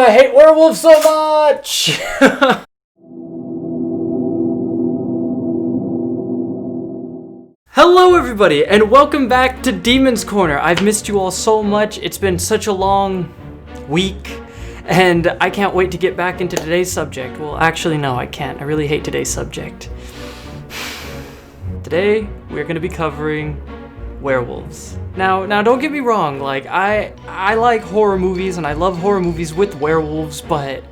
I hate werewolves so much! Hello everybody, and welcome back to Demon's Corner. I've missed you all so much. It's been such a long week, and I can't wait to get back into today's subject. Well, actually, no, I can't. I really hate today's subject. Today, we're going to be covering werewolves. Now, don't get me wrong, like, I like horror movies, and I love horror movies with werewolves, but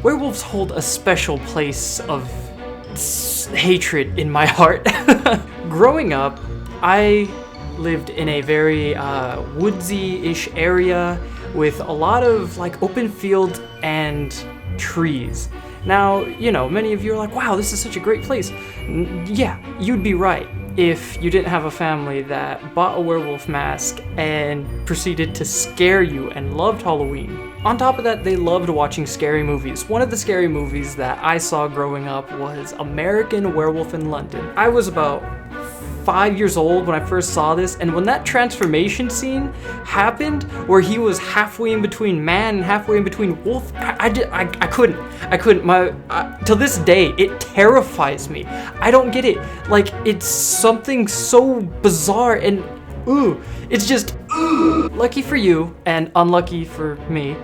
werewolves hold a special place of hatred in my heart. Growing up, I lived in a very woodsy-ish area with a lot of like open fields and trees. Now, you know, many of you are like, wow, this is such a great place. Yeah, you'd be right if you didn't have a family that bought a werewolf mask and proceeded to scare you and loved Halloween. On top of that, they loved watching scary movies. One of the scary movies that I saw growing up was American Werewolf in London. I was about 5 years old when I first saw this, and when that transformation scene happened, where he was halfway in between man and halfway in between wolf, I couldn't. Till this day, it terrifies me. I don't get it. Like, it's something so bizarre and it's just lucky for you and unlucky for me.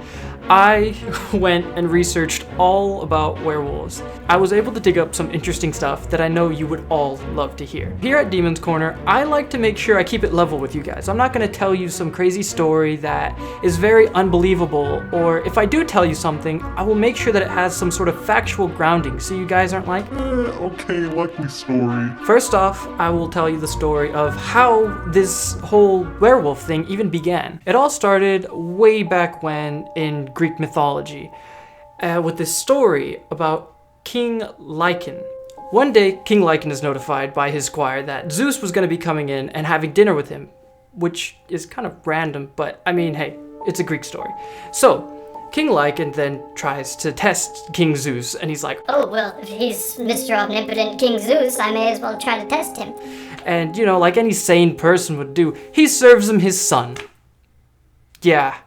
I went and researched all about werewolves. I was able to dig up some interesting stuff that I know you would all love to hear. Here at Demon's Corner, I like to make sure I keep it level with you guys. I'm not going to tell you some crazy story that is very unbelievable, or if I do tell you something, I will make sure that it has some sort of factual grounding so you guys aren't like, okay, likely story. First off, I will tell you the story of how this whole werewolf thing even began. It all started way back when in Greek mythology, with this story about King Lycan. One day, King Lycan is notified by his squire that Zeus was going to be coming in and having dinner with him, which is kind of random, but I mean, hey, it's a Greek story. So, King Lycan then tries to test King Zeus, and he's like, oh, well, if he's Mr. Omnipotent King Zeus, I may as well try to test him. And, you know, like any sane person would do, he serves him his son. Yeah.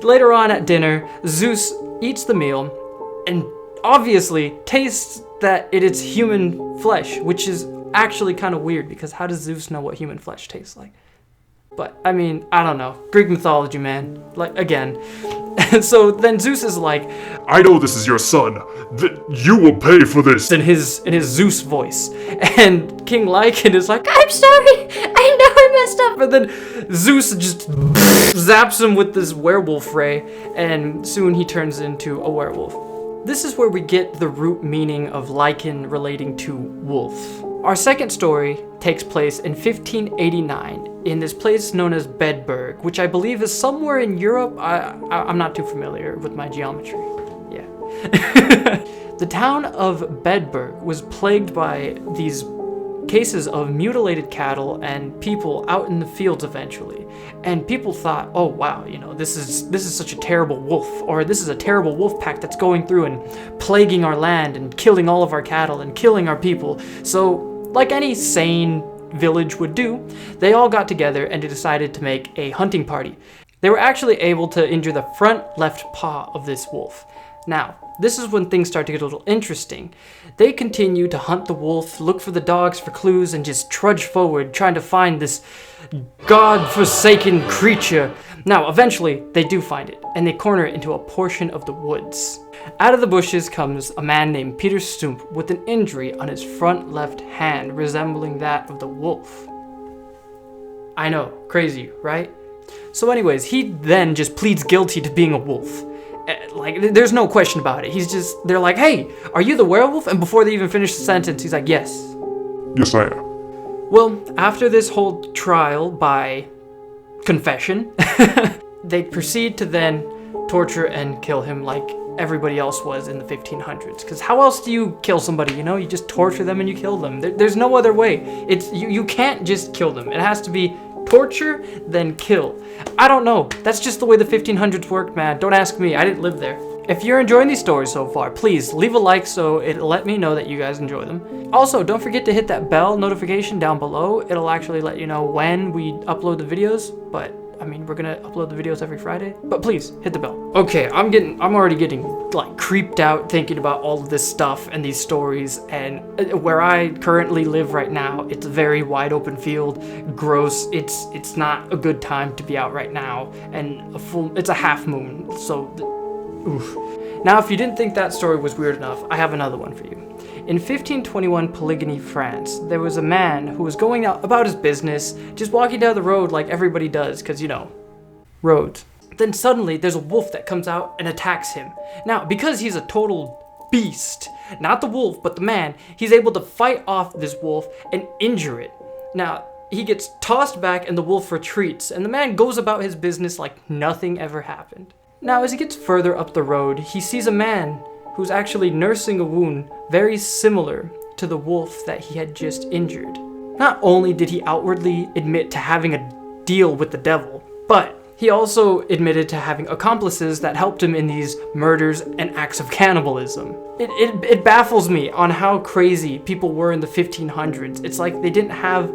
Later on at dinner, Zeus eats the meal and obviously tastes that it's human flesh, which is actually kind of weird because how does Zeus know what human flesh tastes like? But, I mean, I don't know. Greek mythology, man. Like, again. So then Zeus is like, I know this is your son. You will pay for this. In his Zeus voice. And King Lycan is like, I'm sorry. I know I messed up. But then Zeus just zaps him with this werewolf ray, and soon he turns into a werewolf. This is where we get the root meaning of Lycan relating to wolf. Our second story takes place in 1589 in this place known as Bedburg, which I believe is somewhere in Europe. I'm not too familiar with my geometry. Yeah. The town of Bedburg was plagued by these cases of mutilated cattle and people out in the fields eventually. And people thought, oh wow, you know, this is such a terrible wolf, or this is a terrible wolf pack that's going through and plaguing our land and killing all of our cattle and killing our people. So, like any sane village would do, they all got together and they decided to make a hunting party. They were actually able to injure the front left paw of this wolf. Now, this is when things start to get a little interesting. They continue to hunt the wolf, look for the dogs for clues, and just trudge forward trying to find this god-forsaken creature. Now, eventually, they do find it, and they corner it into a portion of the woods. Out of the bushes comes a man named Peter Stump with an injury on his front left hand resembling that of the wolf. I know, crazy, right? So anyways, he then just pleads guilty to being a wolf. Like, there's no question about it. They're like, hey, are you the werewolf? And before they even finish the sentence, he's like, yes. Yes, I am. Well, after this whole trial by confession, they proceed to then torture and kill him like everybody else was in the 1500s. Because how else do you kill somebody, you know? You just torture them and you kill them. There's no other way. You can't just kill them. It has to be torture, then kill. I don't know. That's just the way the 1500s worked, man. Don't ask me. I didn't live there. If you're enjoying these stories so far, please leave a like so it'll let me know that you guys enjoy them. Also, don't forget to hit that bell notification down below. It'll actually let you know when we upload the videos, but I mean, we're gonna upload the videos every Friday, but please hit the bell. Okay, I'm already getting like creeped out thinking about all of this stuff and these stories, and where I currently live right now, it's a very wide open field, gross. It's not a good time to be out right now, and it's a half moon, so oof. Now, if you didn't think that story was weird enough, I have another one for you. In 1521 Polygany, France, there was a man who was going out about his business, just walking down the road like everybody does, because, you know, roads. Then suddenly, there's a wolf that comes out and attacks him. Now, because he's a total beast, not the wolf, but the man, he's able to fight off this wolf and injure it. Now, he gets tossed back and the wolf retreats, and the man goes about his business like nothing ever happened. Now, as he gets further up the road, he sees a man who's actually nursing a wound very similar to the wolf that he had just injured. Not only did he outwardly admit to having a deal with the devil, but he also admitted to having accomplices that helped him in these murders and acts of cannibalism. It baffles me on how crazy people were in the 1500s. It's like they didn't have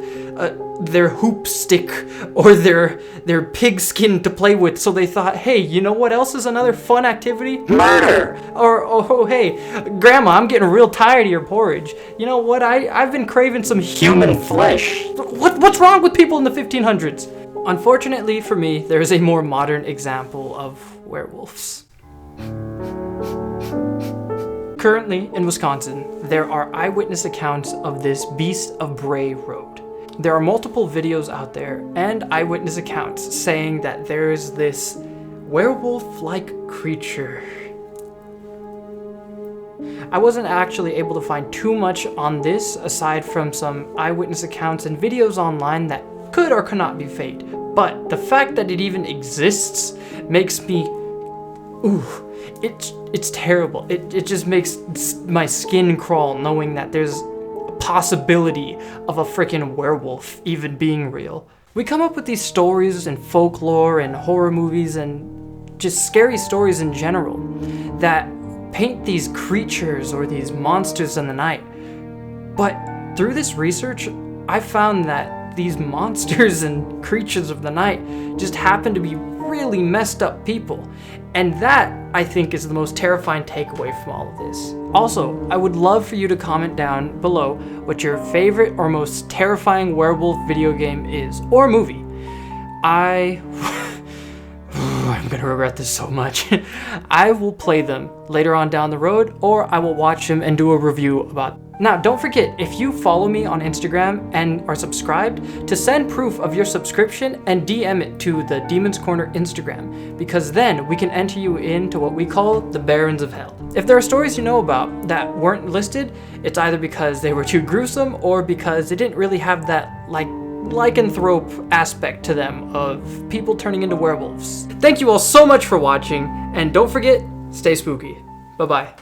their hoop stick or their pig skin to play with, so they thought, hey, you know what else is another fun activity? Murder! Or, oh, hey, Grandma, I'm getting real tired of your porridge. You know what? I've been craving some human flesh. What's wrong with people in the 1500s? Unfortunately for me, there is a more modern example of werewolves. Currently, in Wisconsin, there are eyewitness accounts of this Beast of Bray Road. There are multiple videos out there and eyewitness accounts saying that there is this werewolf-like creature. I wasn't actually able to find too much on this aside from some eyewitness accounts and videos online that could or could not be faked, but the fact that it even exists makes me, it's terrible. It just makes my skin crawl knowing that there's a possibility of a freaking werewolf even being real. We come up with these stories and folklore and horror movies and just scary stories in general that paint these creatures or these monsters in the night. But through this research, I found that these monsters and creatures of the night just happen to be really messed up people. And that, I think, is the most terrifying takeaway from all of this. Also, I would love for you to comment down below what your favorite or most terrifying werewolf video game is, or movie. I'm gonna regret this so much. I will play them later on down the road, or I will watch them and do a review about them. Now, don't forget, if you follow me on Instagram and are subscribed, to send proof of your subscription and DM it to the Demon's Corner Instagram, because then we can enter you into what we call the Barons of Hell. If there are stories you know about that weren't listed, it's either because they were too gruesome or because they didn't really have that, like, lycanthrope aspect to them of people turning into werewolves. Thank you all so much for watching, and don't forget, stay spooky. Bye-bye.